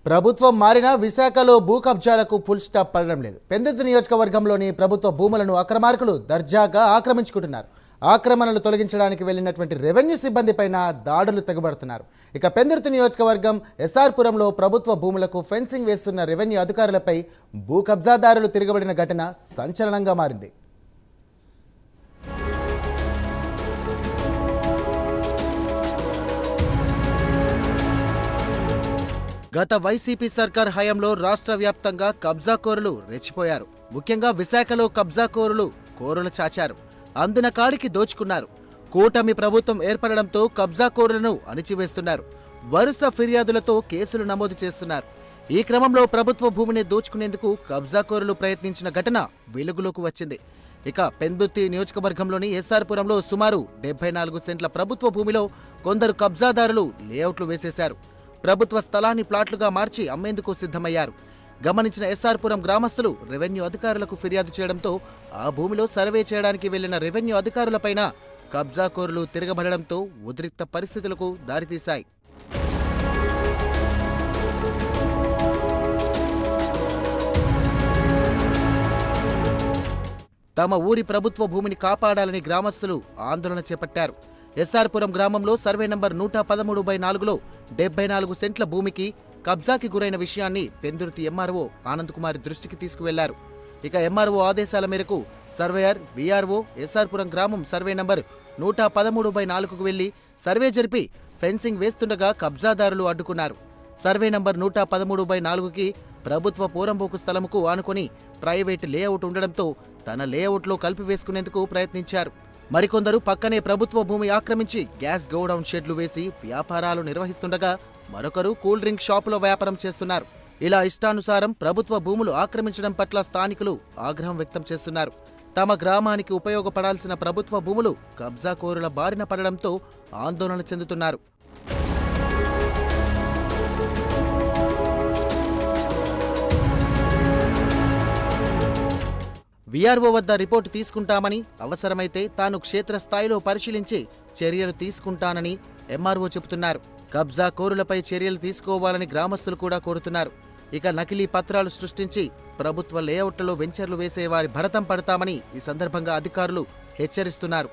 ప్రభుత్వం మారినా విశాఖలో భూ కబ్జాలకు ఫుల్ స్టాప్ పడడం లేదు. పెందుర్తి నియోజకవర్గంలోని ప్రభుత్వ భూములను అక్రమార్కులు దర్జాగా ఆక్రమించుకుంటున్నారు. ఆక్రమణలు తొలగించడానికి వెళ్లినటువంటి రెవెన్యూ సిబ్బందిపైన దాడులు తెగబడుతున్నారు. ఇక పెందుర్తి నియోజకవర్గం ఎస్ఆర్పురంలో ప్రభుత్వ భూములకు ఫెన్సింగ్ వేస్తున్న రెవెన్యూ అధికారులపై భూ కబ్జాదారులు తిరగబడిన ఘటన సంచలనంగా మారింది. గత వైసీపీ సర్కార్ హయాంలో రాష్ట్ర వ్యాప్తంగా కబ్జాకోరులు రెచ్చిపోయారు. ముఖ్యంగా విశాఖలో కబ్జాకోరులు కోరులు చాచారు. అందిన కాడికి దోచుకున్నారు. కూటమి ప్రభుత్వం ఏర్పడడంతో కబ్జాకోరులను అణిచివేస్తున్నారు. వరుస ఫిర్యాదులతో కేసులు నమోదు చేస్తున్నారు. ఈ క్రమంలో ప్రభుత్వ భూమిని దోచుకునేందుకు కబ్జాకోరులు ప్రయత్నించిన ఘటన వెలుగులోకి వచ్చింది. ఇక పెందుర్తి నియోజకవర్గంలోని ఎస్ఆర్పురంలో సుమారు 74 సెంట్ల ప్రభుత్వ భూమిలో కొందరు కబ్జాదారులు లేఅవుట్లు వేసేశారు. ప్రభుత్వ స్థలాన్ని ప్లాట్లుగా మార్చి అమ్మేందుకు సిద్ధమయ్యారు. గమనించిన ఎస్ఆర్పురం గ్రామస్తులు రెవెన్యూ అధికారులకు ఫిర్యాదు చేయడంతో ఆ భూమిలో సర్వే చేయడానికి వెళ్లిన రెవెన్యూ అధికారులపైన కబ్జాకోరులు తిరగబడడంతో ఉద్రిక్త పరిస్థితులకు దారితీశాయి. తమ ఊరి ప్రభుత్వ భూమిని కాపాడాలని గ్రామస్తులు ఆందోళన చేపట్టారు. ఎస్ఆర్పురం గ్రామంలో సర్వే నంబర్ 113/4లో 74 సెంట్ల భూమికి కబ్జాకి గురైన విషయాన్ని పెందుర్తి ఎంఆర్ఓ ఆనంద్ కుమార్ దృష్టికి తీసుకువెళ్లారు. ఇక ఎంఆర్ఓ ఆదేశాల మేరకు సర్వేయర్ విఆర్ఓ ఎస్ఆర్పురం గ్రామం సర్వే నంబర్ 113/4కు వెళ్లి సర్వే జరిపి ఫెన్సింగ్ వేస్తుండగా కబ్జాదారులు అడ్డుకున్నారు. సర్వే నంబర్ 113/4కి ప్రభుత్వ పోరంబోకు స్థలముకు ఆనుకొని ప్రైవేటు లేఅవుట్ ఉండడంతో తన లేఅవుట్లో కలిపివేసుకునేందుకు ప్రయత్నించారు. మరికొందరు పక్కనే ప్రభుత్వ భూమి ఆక్రమించి గ్యాస్ గోడౌన్ షెడ్లు వేసి వ్యాపారాలు నిర్వహిస్తుండగా మరొకరు కూల్ డ్రింక్ షాపులో వ్యాపారం చేస్తున్నారు. ఇలా ఇష్టానుసారం ప్రభుత్వ భూములు ఆక్రమించడం పట్ల స్థానికులు ఆగ్రహం వ్యక్తం చేస్తున్నారు. తమ గ్రామానికి ఉపయోగపడాల్సిన ప్రభుత్వ భూములు కబ్జాకోరుల బారిన పడడంతో ఆందోళన చెందుతున్నారు. విఆర్ఓ వద్ద రిపోర్టు తీసుకుంటామని, అవసరమైతే తాను క్షేత్రస్థాయిలో పరిశీలించి చర్యలు తీసుకుంటానని ఎంఆర్ఓ చెబుతున్నారు. కబ్జా కోరులపై చర్యలు తీసుకోవాలని గ్రామస్తులు కూడా కోరుతున్నారు. ఇక నకిలీ పత్రాలు సృష్టించి ప్రభుత్వ లేఅవుట్లలో వెంచర్లు వేసే వారి భరతం పడతామని ఈ సందర్భంగా అధికారులు హెచ్చరిస్తున్నారు.